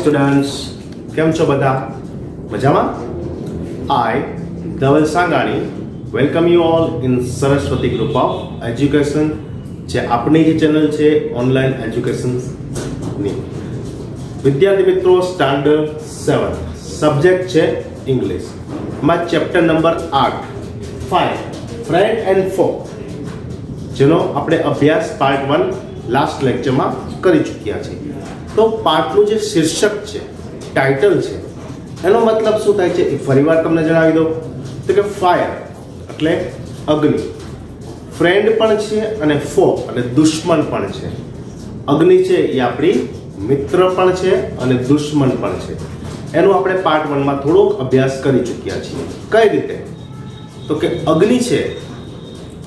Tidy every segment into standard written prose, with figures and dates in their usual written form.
Students, કેમ છો બધા? મજામાં? I Dhaval Sangani welcome you all in Saraswati group of education, જે આપણી જે ચેનલ છે ઓનલાઈન એજ્યુકેશનની. વિદ્યાર્થી મિત્રો, સ્ટાન્ડર્ડ 7 સબ્જેક્ટ છે ઇંગ્લિશ. માં chapter number 8 5 friend and foe, જેનો આપણે અભ્યાસ પાર્ટ 1 લાસ્ટ લેક્ચરમાં કરી ચૂક્યા છીએ. તો પાઠનું જે શીર્ષક છે, ટાઇટલ છે, એનો મતલબ શું થાય છે એ ફરીવાર તમને જણાવી દઉં. તો કે ફાયર એટલે અગ્નિ, ફ્રેન્ડ પણ છે અને ફો એટલે દુશ્મન પણ છે. અગ્નિ છે એ આપણી મિત્ર પણ છે અને દુશ્મન પણ છે. એનો આપણે પાર્ટ 1માં થોડોક અભ્યાસ કરી ચૂક્યા છીએ. કઈ રીતે? તો કે અગ્નિ છે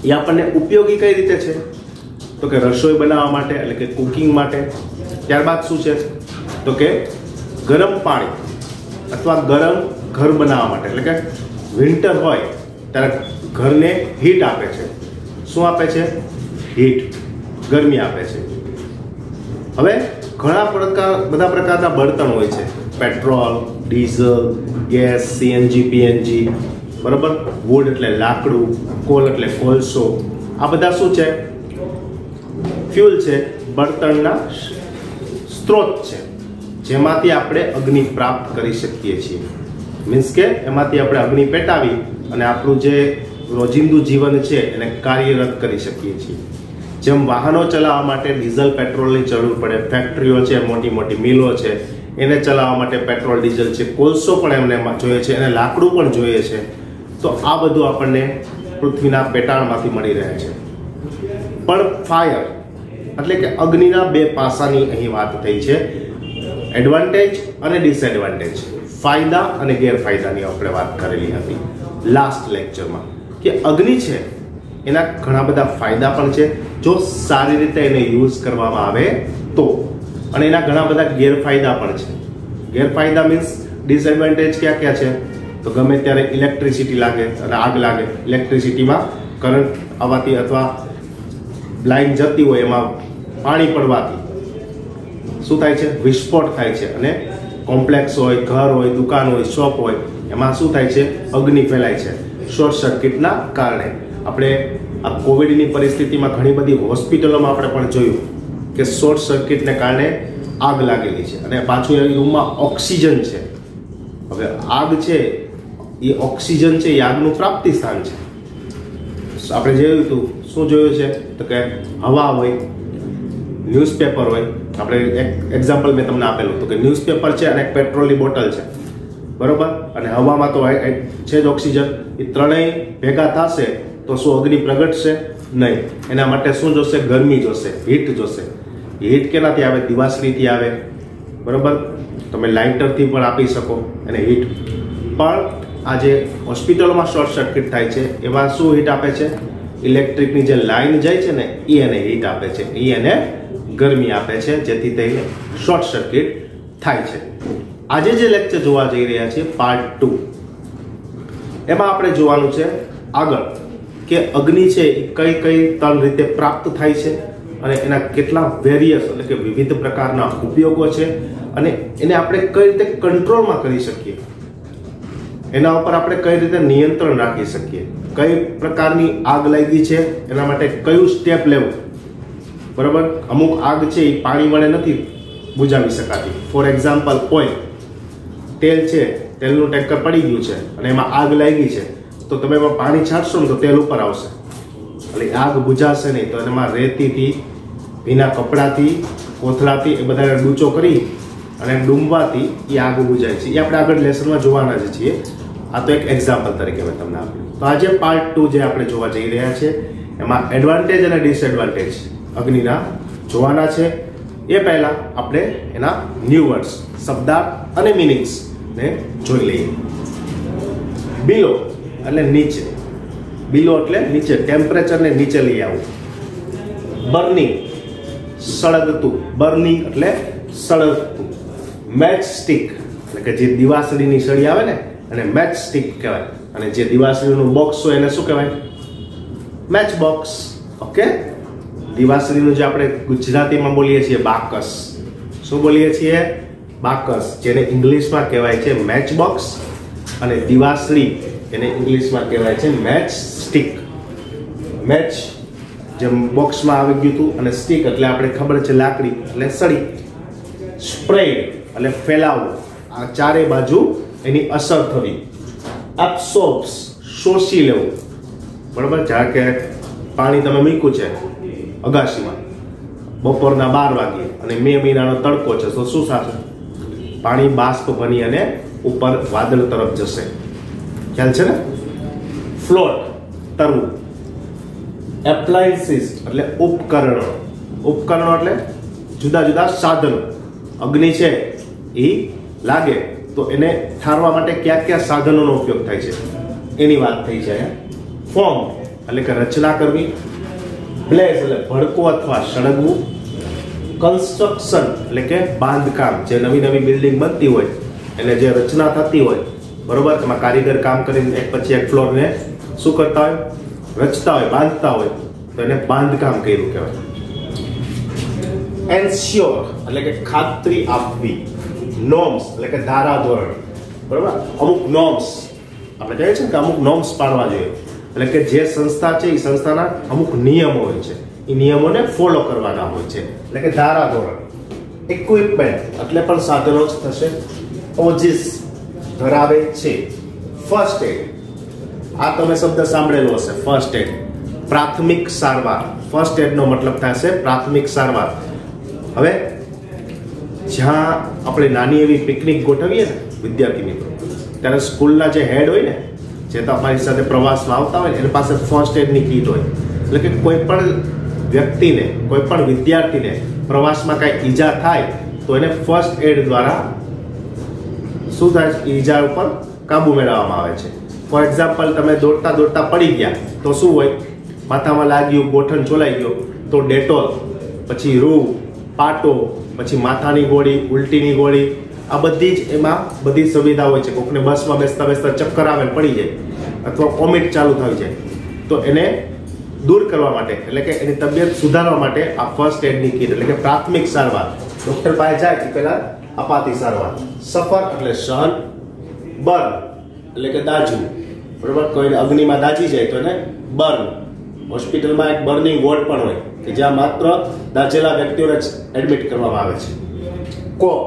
એ આપણને ઉપયોગી કઈ રીતે છે? તો કે રસોઈ બનાવવા માટે એટલે કે કુકિંગ માટે. ત્યારબાદ શું છે? તો કે ગરમ પાણી અથવા ગરમ ઘર બનાવવા માટે, એટલે કે વિન્ટર હોય ત્યારે ઘરને હીટ આપે છે. શું આપે છે? હીટ, ગરમી આપે છે. હવે બધા પ્રકારના બળતણ હોય છે, petrol, diesel, gas, CNG, PNG, બરાબર. વુડ એટલે લાકડું, કોલ એટલે કોલસો. આ બધા શું છે? ફ્યુલ છે, બળતણના સ્ત્રોત છે, જેમાંથી આપણે અગ્નિ પ્રાપ્ત કરી શકીએ છીએ. મીન્સ કે એમાંથી આપણે અગ્નિ પેટાવી અને આપણું જે રોજિંદુ જીવન છે એને કાર્યરત કરી શકીએ છીએ. જેમ વાહનો ચલાવવા માટે ડીઝલ પેટ્રોલની જરૂર પડે, ફેક્ટરીઓ છે, મોટી મોટી મિલો છે, એને ચલાવવા માટે પેટ્રોલ ડીઝલ છે, કોલસો પણ એમને જોઈએ છે, એને લાકડું પણ જોઈએ છે. તો આ બધું આપણને પૃથ્વીના પેટાળમાંથી મળી રહે છે. પણ ફાયર એટલે કે અગ્નિના બે પાસાની અહીં વાત થઈ છે, એડવાન્ટેજ અને ડિસએડવાન્ટેજ, ફાયદા અને ગેરફાયદાની આપણે વાત કરેલી હતી લાસ્ટ લેક્ચરમાં. કે અગ્નિ છે એના ઘણા બધા ફાયદા પણ છે જો સારી રીતે એને યુઝ કરવામાં આવે તો, અને એના ઘણા બધા ગેરફાયદા પણ છે. ગેરફાયદા મીન્સ ડિસએડવાન્ટેજ ક્યાં ક્યાં છે? તો ગમે ત્યારે ઇલેક્ટ્રિસિટી લાગે અને આગ લાગે, ઇલેક્ટ્રિસિટીમાં કરંટ આવવાથી અથવા લાઈન જતી હોય એમાં પાણી પડવાથી શું થાય છે? વિસ્ફોટ થાય છે. અને કોમ્પ્લેક્સ હોય, ઘર હોય, દુકાન હોય, શોપ હોય, એમાં શું થાય છે? અગ્નિ ફેલાય છે શોર્ટ સર્કિટના કારણે. આપણે આ કોવિડની પરિસ્થિતિમાં ઘણી બધી હોસ્પિટલોમાં આપણે પણ જોયું કે શોર્ટ સર્કિટને કારણે આગ લાગેલી છે અને પાછું એ રૂમમાં ઓક્સિજન છે. હવે આગ છે એ ઓક્સિજન છે એ આગનું પ્રાપ્તિ સ્થાન છે. આપણે જોયું હતું, શું જોયું છે? તો કે હવા હોય, ન્યૂઝપેપર હોય. આપણે એક એક્ઝામ્પલ મેં તમને આપેલું હતું કે ન્યૂઝપેપર છે અને એક પેટ્રોલની બોટલ છે, બરોબર. અને હવામાં તો છે જ ઓક્સિજન. એ ત્રણેય ભેગા થશે તો શું અગ્નિ પ્રગટશે? નહીં. એના માટે શું જોશે? ગરમી જોશે, હીટ જોશે. હીટ કેનાથી આવે? દિવાસળીથી આવે, બરોબર. તમે લાઇટરથી પણ આપી શકો એને હીટ. પણ આ જે હોસ્પિટલોમાં શોર્ટ સર્કિટ થાય છે એમાં શું હીટ આપે છે? ઇલેક્ટ્રિકની જે લાઈન જાય છે ને એ એને હીટ આપે છે, એ એને ગરમી આપે છે, જેથી તે શોર્ટ સર્કિટ થાય છે. આજે જે લેક્ચર જોવા જઈ રહ્યા છીએ પાર્ટ 2, એમાં આપણે જોવાનું છે આગળ કે અગ્નિ છે એ કઈ કઈ 3 રીતે પ્રાપ્ત થાય છે અને એના કેટલા વેરિયસ એટલે કે વિવિધ પ્રકારના ઉપયોગો છે અને એને આપણે કઈ રીતે કંટ્રોલમાં કરી શકીએ, એના ઉપર આપણે કઈ રીતે નિયંત્રણ રાખી શકીએ, કઈ પ્રકારની આગ લાગી છે એના માટે કયું સ્ટેપ લેવું, બરાબર. અમુક આગ છે એ પાણી વડે નથી બુઝાવી શકાતી. ફોર એક્ઝામ્પલ ઓઇલ, તેલ છે, તેલનું ટેન્કર પડી ગયું છે અને એમાં આગ લાગી છે, તો તમે એમાં પાણી છાંટશો ને તો તેલ ઉપર આવશે, એટલે આગ બુઝાશે નહીં. તો એમાં રેતીથી, ભીના કપડાથી, કોથળાથી એ બધાને ડૂચો કરી અને ડૂંબવાથી એ આગ બુઝાય છે. એ આપણે આગળ લેસનમાં જોવાના જ છીએ. આ તો એક એક્ઝામ્પલ તરીકે મેં તમને આપ્યું. તો આજે પાર્ટ 2 જે આપણે જોવા જઈ રહ્યા છે એમાં એડવાન્ટેજ અને ડિસએડવાન્ટેજ અગ્નિના જોવાના છે. એ પહેલા આપણે એના ન્યૂ વર્ડ્સ, શબ્દાર્થ અને મિનિંગ્સ ને જોઈ લઈએ. બિલો એટલે નીચે, બિલો એટલે નીચે, ટેમ્પરેચરને નીચે લઈ આવવું. બર્નિંગ સળગતું, બર્નિંગ એટલે સળગતું. મેચ સ્ટિક એટલે કે જે દિવાસળીની સળી આવે ને અને મેચ સ્ટિક કહેવાય, અને જે દિવાસળીનું બોક્સ હોય એને શું કહેવાય? Match box. ઓકે. દિવાસળીનું જે આપણે ગુજરાતીમાં બોલીએ છીએ બાકસ, શું બોલીએ છીએ? બાકસ જેને ઇંગ્લિશમાં કહેવાય છે મેચ બોક્સ, અને દિવાસળી એને ઇંગ્લિશમાં કહેવાય છે મેચ સ્ટિક. મેચ જેમ બોક્સમાં આવી ગયું હતું, અને સ્ટિક એટલે આપણે ખબર છે લાકડી એટલે સળી. સ્પ્રેડ એટલે ફેલાવવું, આ ચારે બાજુ એની અસર થવી. એબ્સોર્બ્સ શોષી લેવું, બરાબર. જાણે કે પાણી તમે મૂક્યું છે અગાશીમાં બપોરના 12 વાગે અને મે મહિનાનો તડકો છે, તો શું થશે? પાણી બાષ્પ બની અને ઉપર વાદળ તરફ જશે. ખ્યાલ છે ને? ફ્લોટ તરવું. એપ્લાયન્સીસ એટલે ઉપકરણો. ઉપકરણો એટલે જુદા જુદા સાધનો. અગ્નિ છે એ લાગે તો એને ઠારવા માટે કયા કયા સાધનોનો ઉપયોગ થાય છે એની વાત થઈ છે. ફોર્મ એટલે કે રચના કરવી. બ્લેઝ એટલે ભડકો અથવા સળગવું. કન્સ્ટ્રક્શન એટલે કે બાંધકામ, જે નવી નવી બિલ્ડિંગ બનતી હોય એટલે જે રચના થતી હોય, બરોબર, એમાં કારીગર કામ કરીને એક પછી એક ફ્લોરને શું કરતા હોય? રચતા હોય, બાંધતા હોય, તો એને બાંધકામ કર્યું કહેવાય. એન્શ્યોર એટલે કે ખાતરી આપવી. નોર્મ્સ એટલે કે ધારાધોરણ, બરોબર. અમુક નોર્મ્સ આપણે કહીએ છીએ કે અમુક નોર્મ્સ પાડવા જોઈએ, એટલે કે જે સંસ્થા છે એ સંસ્થાના અમુક નિયમો હોય છે, એ નિયમોને ફોલો કરવાના હોય છે, એટલે કે ધારાધોરણ. ઇક્વિપમેન્ટ એટલે પણ સાધનો જ થશે. ઓજીસ ધરાવે છે. ફર્સ્ટ એડ, આ તમે શબ્દ સાંભળેલો હશે, ફર્સ્ટ એડ. પ્રાથમિક સારવાર. ફર્સ્ટ એડ નો મતલબ થશે પ્રાથમિક સારવાર. હવે જ્યાં આપણે નાની એવી પિકનિક ગોઠવીએ ને વિદ્યાર્થી મિત્રો, ત્યારે સ્કૂલના જે હેડ હોય ને, જે તમારી સાથે પ્રવાસમાં આવતા હોય ને, એની પાસે ફર્સ્ટ એડની કીટ હોય. એટલે કે કોઈ પણ વ્યક્તિને, કોઈ પણ વિદ્યાર્થીને પ્રવાસમાં કાંઈ ઈજા થાય તો એને ફર્સ્ટ એડ દ્વારા શું થાય? ઈજા ઉપર કાબુ મેળવવામાં આવે છે. ફોર એક્ઝામ્પલ, તમે દોડતા દોડતા પડી ગયા તો શું હોય? માથામાં લાગ્યું, ગોઠણ ચોલાઈ ગયો તો ડેટોલ, પછી રૂ, પાટો, પછી માથાની ગોળી, ઉલટીની ગોળી, આ બધી જ એમાં બધી સુવિધા હોય છે. કોકને બસમાં બેસતા બેસતા ચક્કર આવે ને પડી જાય, અથવા વોમિટ ચાલુ થઈ જાય, તો એને દૂર કરવા માટે, એટલે કે એની તબિયત સુધારવા માટે આ ફર્સ્ટ એડની કીટ એટલે કે પ્રાથમિક સારવાર ડોક્ટર પાસે જાય એ પહેલા અપાતી સારવાર. સફર એટલે સહન. બર્ન એટલે કે દાજવું, બરોબર. કોઈને અગ્નિમાં દાજી જાય તો એને બર્ન. હોસ્પિટલમાં એક બર્નિંગ વોર્ડ પણ હોય કે જ્યાં માત્ર દાજેલા વ્યક્તિઓને જ એડમિટ કરવામાં આવે છે. કોપ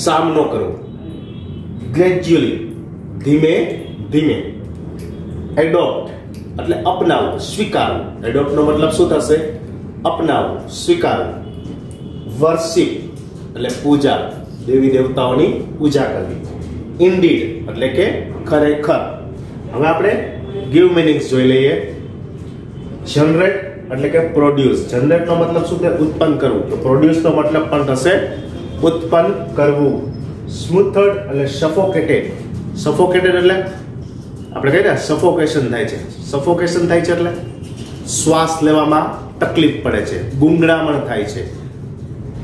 સામનો કરવો. ગ્રેજ્યુઅલી ધીમે ધીમે. એડોપ્ટ એટલે અપનાવવું, સ્વીકારવું. એડોપ્ટનો મતલબ શું થશે? અપનાવવું, સ્વીકારવું. વર્શિપ એટલે પૂજા, દેવી દેવતાઓની પૂજા કરવી. ઇન્ડીડ એટલે કે ખરેખર. હવે આપણે ગીવ મિનિંગ્સ જોઈ લઈએ. જનરેટ એટલે કે પ્રોડ્યુસ. જનરેટ નો મતલબ શું છે? ઉત્પન્ન કરવું. તો પ્રોડ્યુસ નો મતલબ પણ થશે ઉત્પન્ન કરવું. સ્મૂથડ એટલે સફોકેટેડ. સફોકેટેડ એટલે આપણે કહીએ ને સફોકેશન થાય છે. સફોકેશન થાય છે એટલે શ્વાસ લેવામાં તકલીફ પડે છે, ગુંગળામણ થાય છે.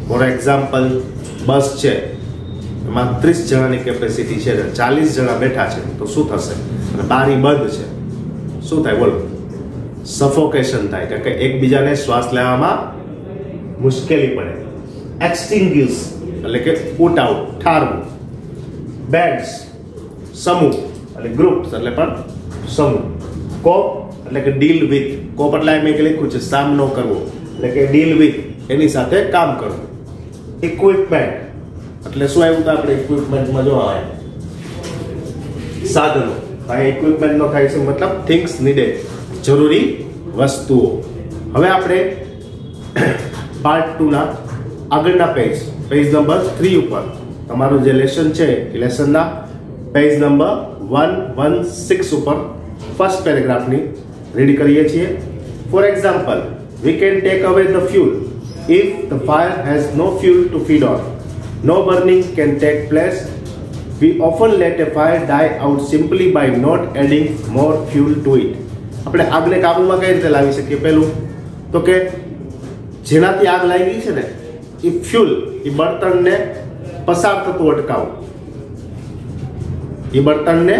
ફોર એક્ઝામ્પલ, બસ છે, એમાં 30 જણાની કેપેસિટી છે, 40 જણા બેઠા છે, તો શું થશે? અને બારી બંધ છે, શું થાય? બોલો. સફોકેશન થાય, કારણ કે એકબીજાને શ્વાસ લેવામાં મુશ્કેલી પડે. એક્સટિંગ્યુશ એટલે કે પુટ આઉટ, ઠારવું. બેન્ડ્સ સમૂહ એટલે ગ્રુપ્સ એટલે પણ સમૂહ. કોપ એટલે કે ડીલ વિથ. કોપ એટલે મેં લખ્યું છે સામનો કરવો, એટલે કે ડીલ વિથ, એની સાથે કામ કરવું. ઇક્વિપમેન્ટ એટલે શું આવ્યું? તો આપણે ઇક્વિપમેન્ટમાં જો આવે સાધનો. આ ઇક્વિપમેન્ટ નો થાય છે મતલબ થિંગ્સ નીડેડ, જરૂરી વસ્તુઓ. હવે આપણે પાર્ટ 2 ના આગળના પેજ નંબર 3 ઉપર તમારું જે લેસન છે એ લેસનના પેજ નંબર 116 ઉપર ફર્સ્ટ પેરેગ્રાફની રીડ કરીએ છીએ. For example, we can take away the fuel if the fire has no fuel to feed on. No burning can take place. We often let a fire die out simply by not adding more fuel to it. આપણે આગને કાબુમાં કઈ રીતે લાવી શકીએ? પહેલું તો કે જેનાથી આગ લાગી છે ને એ ફ્યુલ, એ બળતણને પસાર થતું અટકાવવું. એ બળતણને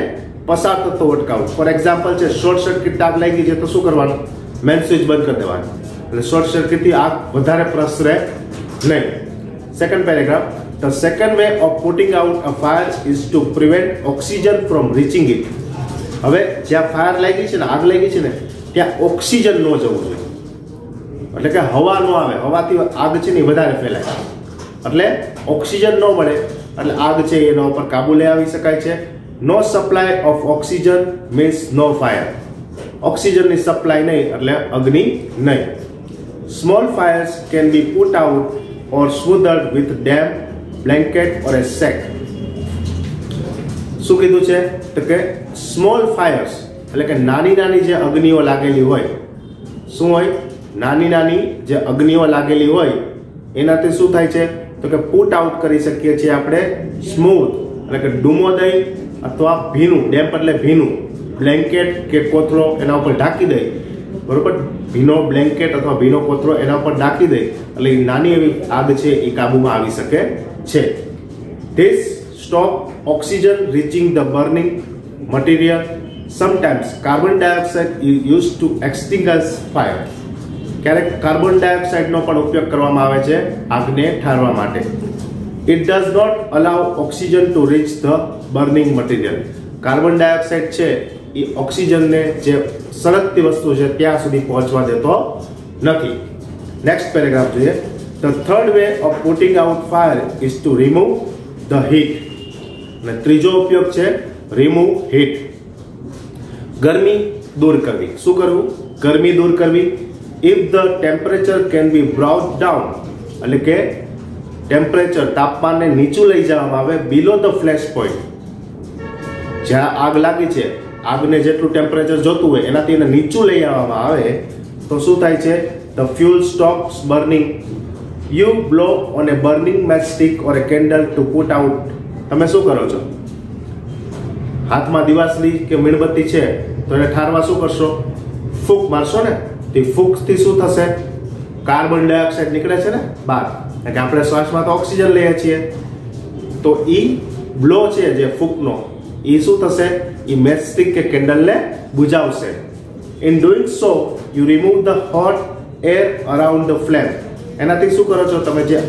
પસાર થતું અટકાવવું. ફોર એક્ઝામ્પલ છે, શોર્ટ સર્કિટ આગ લાગી છે તો શું કરવાનું? મેન સ્વિચ બંધ કરી દેવાનું, એટલે શોર્ટ સર્કિટથી આગ વધારે પ્રસરે નહીં. Second paragraph, The second way of putting out a fire is to prevent oxygen from reaching it. હવે જ્યાં ફાયર લાગી છે ને, આગ લાગી છે ને, ત્યાં ઓક્સિજન ન જવું જોઈએ, એટલે કે હવા ન આવે, હવાથી આગ છે ને વધારે ફેલાય, એટલે ઓક્સિજન ન મળે એટલે આગ છે એના ઉપર કાબુ લઈ આવી શકાય છે. No supply of oxygen means no fire. ઓક્સિજનની સપ્લાય નહીં એટલે અગ્નિ નહીં. Small fires can be put out or smothered with damp blanket or a sack. શું કીધું છે તો કે સ્મોલ ફાયર્સ એટલે કે નાની નાની જે અગ્નિઓ લાગેલી હોય, શું હોય, નાની નાની જે અગ્નિઓ લાગેલી હોય એનાથી શું થાય છે તો કે પુટ આઉટ કરી શકીએ છીએ આપણે સ્મૂથ એટલે કે ડૂમો દઈ અથવા ભીનું, ડેમ્પ એટલે ભીનું, બ્લેન્કેટ કે કોથળો એના ઉપર ઢાંકી દઈ, બરોબર, ભીનો બ્લેન્કેટ અથવા ભીનો કોથળો એના ઉપર ઢાંકી દઈ એટલે નાની એવી આગ છે એ કાબુમાં આવી શકે છે. This stop oxygen reaching the burning material. Sometimes carbon dioxide is used to extinguish fire. ક્યારેક કાર્બન ડાયોક્સાઇડનો પણ ઉપયોગ કરવામાં આવે છે આગને ઠારવા માટે. It does not allow oxygen to reach the burning material. Carbon dioxide છે એ ઓક્સિજનને જે સળગતી વસ્તુ છે ત્યાં સુધી પહોંચવા દેતો નથી. નેક્સ્ટ પેરેગ્રાફ જોઈએ. The third way of putting out fire is to remove the heat. અને ત્રીજો ઉપયોગ છે remove heat. ગરમી દૂર કરવી. શું કરવું? ગરમી દૂર કરવી. If the temperature can be brought down, એટલે કે ટેમ્પરેચર, તાપમાનને નીચું લઈ જવામાં આવે below the flash point. જ્યાં આગ લાગી છે, આગને જેટલું ટેમ્પરેચર જોતું હોય એનાથી એને નીચું લઈ આવવામાં આવે તો શું થાય છે? The fuel stops burning. You blow on a burning matchstick or a candle to put out. તમે શું કરો છો? હાથમાં દિવાસળી કે મીણબત્તી છે તો એને ઠારવા શું કરશો? ફૂંક મારશો ને. તે ફૂંકથી શું થશે? કાર્બન ડાયોક્સાઇડ નીકળે છે ને બહાર, એટલે આપણે શ્વાસમાં તો ઓક્સિજન લઈએ છીએ, તો ઈ બ્લો છે જે ફૂંકનો, ઈ શું થશે? ઈ મેચસ્ટિક કે કેન્ડલને બુઝાવશે. In doing so you remove the hot air around the flame. એનાથી શું કરો છો તમે? જે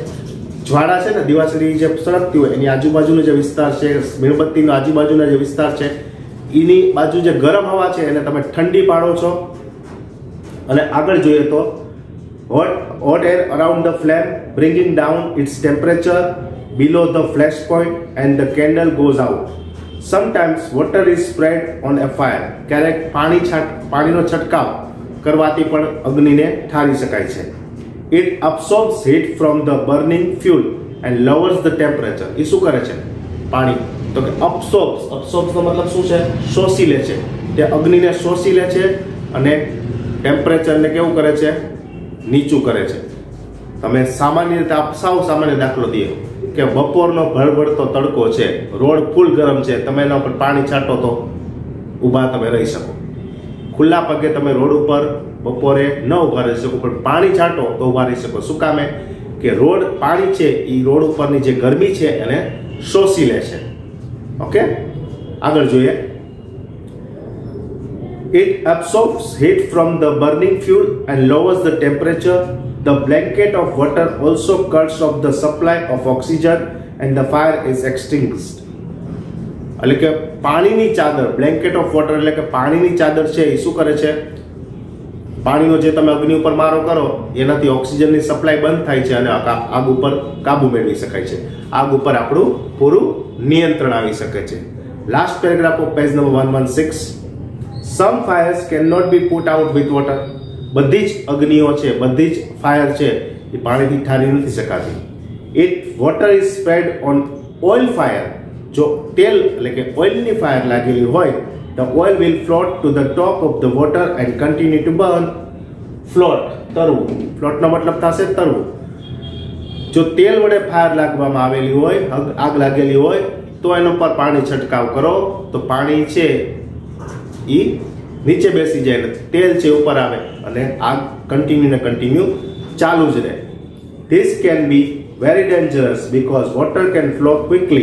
જ્વાળા છે ને, દિવાસળી જે સળગતી હોય એની આજુબાજુનો જે વિસ્તાર છે, મીણબત્તીનો આજુબાજુના જે વિસ્તાર છે એની બાજુ જે ગરમ હવા છે એને તમે ઠંડી પાડો છો. અને આગળ જોઈએ તો hot air around the flame bringing down its temperature below the flash point and the candle goes out. Sometimes water is spread on a fire. ક્યારેક પાણીનો છંટકાવ કરવાથી પણ અગ્નિને ઠારી શકાય છે. It absorbs heat from the burning fuel and lowers the temperature. એ શું કરે છે? પાણી તો કે absorbs નો મતલબ શું છે? શોષી લે છે. તે અગ્નિને શોષી લે છે અને ટેમ્પરેચરને કેવું કરે છે? નીચું કરે છે. તમે સામાન્ય રીતે સામાન્ય દાખલો દઈએ કે બપોરનો ભળભળતો તડકો છે, રોડ ફૂલ ગરમ છે, તમે એના ઉપર પાણી છાંટો તો ઊભા તમે રહી શકો. ખુલ્લા પગે તમે રોડ ઉપર બપોરે ન ઊભા રહી શકો, પણ પાણી છાંટો તો ઊભા રહી શકો. શું કામે? કે પાણી છે એ રોડ ઉપરની જે ગરમી છે એને શોષી લે છે. ઓકે, આગળ જોઈએ. It absorbs heat from the burning fuel and lowers the temperature. The blanket of water also cuts off the supply of oxygen and the fire is extinguished. એટલે કે પાણીની ચાદર, બ્લેન્કેટ ઓફ વોટર એટલે કે પાણીની ચાદર છે એ શું કરે છે? પાણીનો જે તમે અગ્નિ ઉપર મારો કરો એનાથી ઓક્સિજનની સપ્લાય બંધ થાય છે અને આગ ઉપર કાબુ મેળવી શકાય છે. આગ ઉપર આપણું પૂરું નિયંત્રણ આવી શકે છે. Last paragraph of page number 116. Some fires cannot be put out with water. બધી જ અગ્નિઓ છે, બધી જ ફાયર છે એ પાણીથી ઠારી નથી શકાતી. If water is spread on oil fire, જો તેલ એટલે કે ઓઇલની ફાયર લાગેલી હોય, the oil will float to the top of the water and continue to burn. Float, તરવું. ફ્લોટનો મતલબ થશે તરવું. જો તેલ વડે ફાયર લાગવામાં આવેલી હોય, આગ લાગેલી હોય તો એના પર પાણી છંટકાવ કરો તો પાણી છે એ નીચે બેસી જાય, તેલ છે ઉપર આવે અને આગ કન્ટિન્યુ ચાલુ જ રહે. This can be very dangerous because water can flow quickly,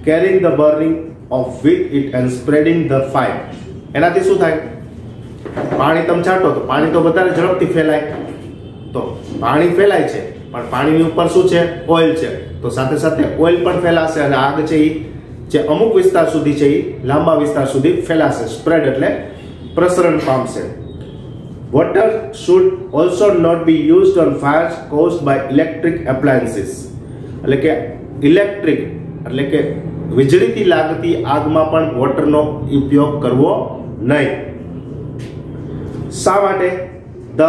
carrying the burning of with it and spreading the fire. એનાથી શું થાય? પાણી તમે છાંટો તો પાણી તો વધારે ઝડપથી ફેલાય, તો પાણી ફેલાય છે પણ પાણીની ઉપર શું છે? ઓઇલ છે. તો સાથે સાથે ઓઇલ પણ ફેલાશે અને આગ છે એ જે અમુક વિસ્તાર સુધી છે એ લાંબા વિસ્તાર સુધી ફેલાશે. સ્પ્રેડ એટલે પ્રસરણ પામશે. Water should also not be used on fires caused by electric appliances. એટલે કે ઇલેક્ટ્રિક એટલે કે વીજળીથી લાગતી આગમાં પણ વોટરનો ઉપયોગ કરવો નહીં. શા માટે? The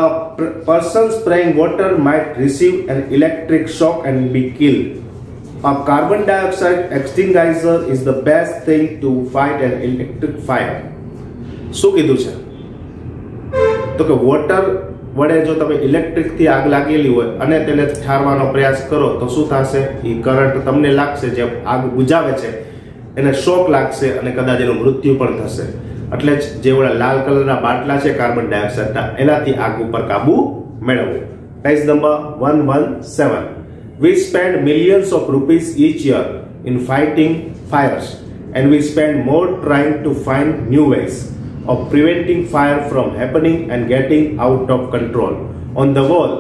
person spraying water might receive an electric shock and be killed. A carbon dioxide extinguisher is the best thing to fight an electric fire. શું કીધું છે? તો કે વોટર વડે જો તમે ઇલેક્ટ્રિક થી આગ લાગેલી હોય અને તેને ઠારવાનો પ્રયાસ કરો તો શું થશે? એ કરંટ તમને લાગશે, જે આગ બુઝાવે છે એને શોક લાગશે અને કદાચ એનું મૃત્યુ પણ થશે. એટલે જ જે ઓલા લાલ કલરના બાટલા છે કાર્બન ડાયોક્સાઇડના, એનાથી આગ ઉપર કાબુ મેળવવો. Page number 117. We spend millions of rupees each year in fighting fires, and we spend more trying to find new ways of preventing fire from happening and getting out of control. On the whole,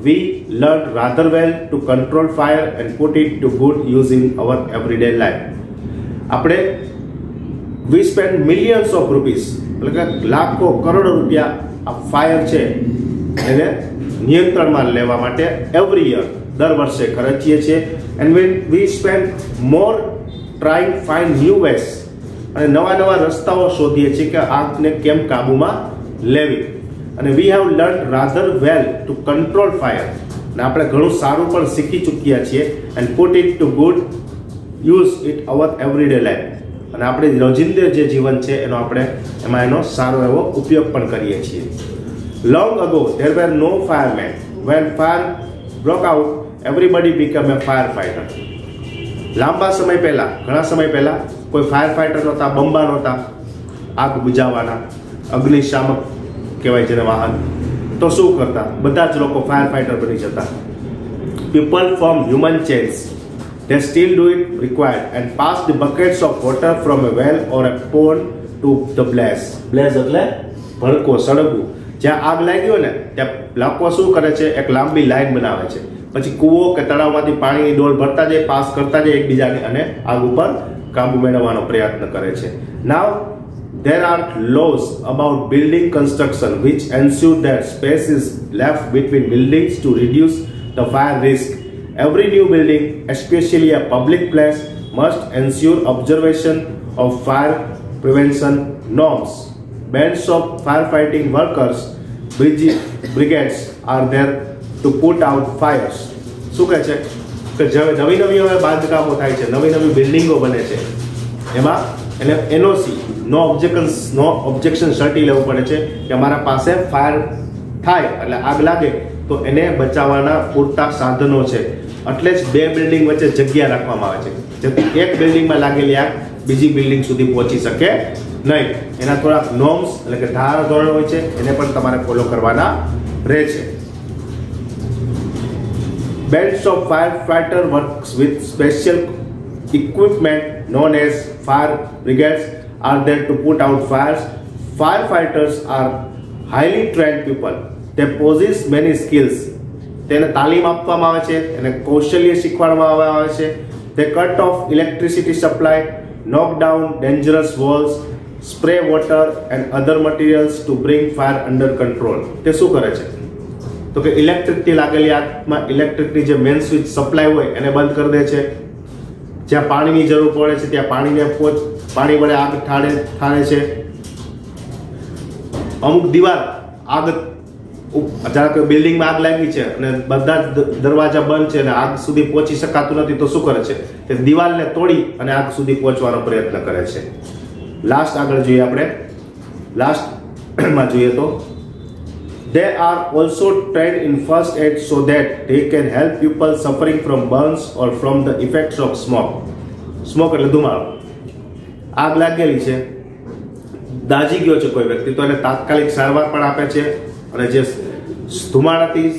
we learn rather well to control fire and put it to good use in our everyday life. આપણે we spend millions of rupees, એટલે કે લાખો કરોડો રૂપિયા આ fire છે એને નિયંત્રણમાં લેવા માટે એવરી યર દર વર્ષે ખર્ચીએ છીએ. And we spend more trying find new ways, અને નવા નવા રસ્તાઓ શોધીએ છીએ કે આગને કેમ કાબૂમાં લેવી. અને we have learned rather well to control fire, અને આપણે ઘણું સારું પણ શીખી ચૂક્યા છીએ. and put it to good use it our everyday life, અને આપણે રોજિંદા જે જીવન છે એનો આપણે એમાં એનો સારો એવો ઉપયોગ પણ કરીએ છીએ. Long ago there were no firemen. When fire broke out, everybody became a firefighter. લાંબા સમય પહેલા, ઘણા સમય પહેલા કોઈ ફાયર ફાઈટર નહોતા, બંબા નહોતા આગ બુઝાવવાના, અગ્નિશામક કહેવાય જેને વાહન. તો શું કરતા? બધા જ લોકો ફાયર ફાઈટર બની જતા. People form human chains. They still do it required and pass the buckets of water from a well or a pond to the blaze. Blaze એટલે ભડકો, સળગવું. જ્યાં આગ લાગી હોય ને ત્યાં લોકો શું કરે છે? એક લાંબી લાઈન બનાવે છે, પછી કૂવો કે તળાવમાંથી પાણીની ડોલ ભરતા જાય, પાસ કરતા જાય એકબીજાને, અને આગ ઉપર કાબુ મેળવવાનો પ્રયત્ન કરે છે. Now there are laws about building construction which ensure that space is left between buildings to reduce the fire risk. Every new building, especially a public place, must ensure observation of fire prevention norms. Bands of firefighting workers, brigades are there to put out fires. શું કહે છે કે નવી નવી હવે બાંધકામો થાય છે, નવી નવી બિલ્ડિંગો બને છે, એમાં એને એનઓસી નો ઓબ્જેક્શન સર્ટી લેવું પડે છે કે અમારા પાસે ફાયર થાય એટલે આગ લાગે તો એને બચાવવાના પૂરતા સાધનો છે. એટલે જ બે બિલ્ડિંગ વચ્ચે જગ્યા રાખવામાં આવે છે, જેથી એક બિલ્ડિંગમાં લાગેલી આગ બીજી બિલ્ડિંગ સુધી પહોંચી શકે નહીં. એના થોડાક નોર્મ્સ એટલે કે ધારા ધોરણો હોય છે, એને પણ તમારે ફોલો કરવાના રહે છે. Bands of firefighter works with special equipment known as fire brigades are there to put out fires. Firefighters are highly trained people. They possess many skills. તેને તાલીમ આપવામાં આવે છે, એને કૌશલ્ય શીખવાડવામાં આવે છે. They cut off electricity supply, knock down dangerous walls, spray water and other materials to bring fire under control. તે શું કરે છે? તો કે ઇલેક્ટ્રિકથી લાગેલી આગમાં ઇલેક્ટ્રિકની જે મેઇન સ્વિચ સપ્લાય હોય એને બંધ કરી દે છે. જ્યાં પાણીની જરૂર પડે છે ત્યાં પાણી વડે આગ ઠારે છે. અમુક દિવાલ આગ, ધારો કે બિલ્ડિંગમાં આગ લાગી છે અને બધા દરવાજા બંધ છે અને આગ સુધી પહોંચી શકાતું નથી, તો શું કરે છે? તે દિવાલને તોડી અને આગ સુધી પહોંચવાનો પ્રયત્ન કરે છે. લાસ્ટ આગળ જોઈએ આપણે, લાસ્ટમાં જોઈએ તો they are also trained in first aid so that they can help people suffering from burns or from the effects of smoke. Smoke એટલે ધુમાડો. આગ લાગેલી છે, દાઝી ગયો છે કોઈ વ્યક્તિ, તો એને તાત્કાલિક સારવાર પણ આપે છે અને જે ધુમાડાથી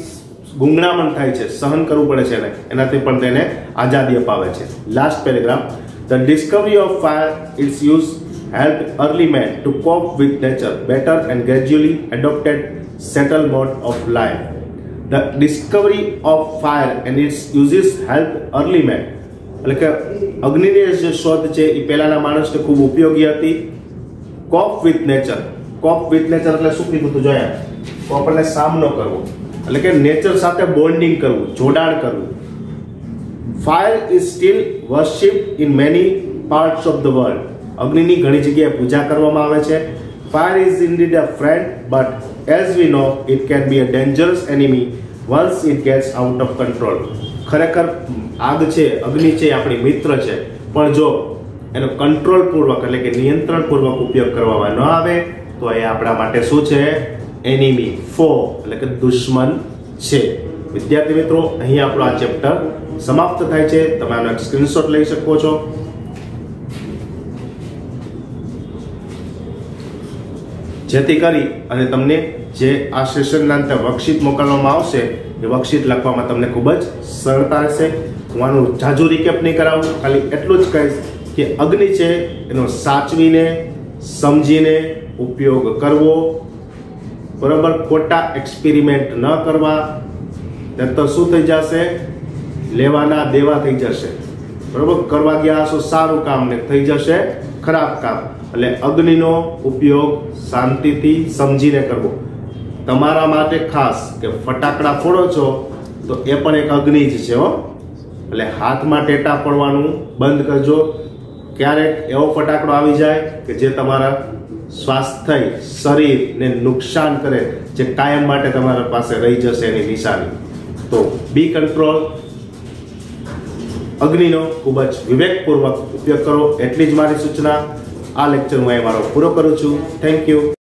ગુંગળામણ થાય છે, સહન કરવું પડે છે એને, એનાથી પણ તેને આઝાદી અપાવે છે. Last paragraph, the discovery of fire, its use helped early men to cope with nature better and gradually adopted settled mode of life. The discovery of fire and its uses help early man, એટલે કે અગ્નિની જે શોધ છે એ પહેલાના માણસને ખૂબ ઉપયોગી હતી. Cope with nature, cope with nature એટલે શું કીધું તું જોયા? કોપ એટલે સામનો કરવો, એટલે કે નેચર સાથે બોન્ડિંગ કરવું, જોડાણ કરવું. Fire is still worshipped in many parts of the world, અગ્નિની ઘણી જગ્યાએ પૂજા કરવામાં આવે છે. Fire is indeed a friend but as we know it can be a dangerous enemy once it gets out of control. ખરેખર આગ છે, અગ્નિ છે, આપણી મિત્ર છે, પણ જો એનો કંટ્રોલ પૂર્વક એટલે કે નિયંત્રણ પૂર્વક ઉપયોગ કરવામાં ન આવે તો એ આપણા માટે શું છે? એનિમી, ફો એટલે કે દુશ્મન છે. વિદ્યાર્થી મિત્રો, અહીં આપણો આ ચેપ્ટર સમાપ્ત થાય છે. તમે આનો એક સ્ક્રીનશોટ લઈ શકો છો. જેથી કરી અને તમને જે આ સેશનના અંતે વર્કશીટ મોકલવામાં આવશે એ વર્કશીટ લખવામાં તમને ખૂબ જ સરળતા રહેશે. હું આનું જાજુ રિકેપ નહીં કરાવું, ખાલી એટલું જ કહીશ કે અગ્નિ છે એનો સાચવીને સમજીને ઉપયોગ કરવો, બરાબર? ખોટા એક્સપેરિમેન્ટ ન કરવા, નહીં તો શું થઈ જશે? લેવાના દેવા થઈ જશે, બરાબર? કરવા ગયા હશો સારું કામ ને થઈ જશે ખરાબ કામ. એટલે અગ્નિનો ઉપયોગ શાંતિથી સમજીને કરવો. તમારા માટે ખાસ કે ફટાકડા ફોડો છો તો એ પણ એક અગ્નિ જ છે હો, એટલે હાથમાં ટેટા પડવાનું બંધ કરજો. ક્યારેક એવો ફટાકડો આવી જાય કે જે તમારા સ્વાસ્થ્ય, શરીરને નુકસાન કરે, જે કાયમ માટે તમારા પાસે રહી જશે એની નિશાની. તો બી કંટ્રોલ, અગ્નિનો ખૂબ જ વિવેકપૂર્વક ઉપયોગ કરો, એટલી જ મારી સૂચના. આ લેક્ચર હું અહીં મારો પૂરો કરું છું. Thank you.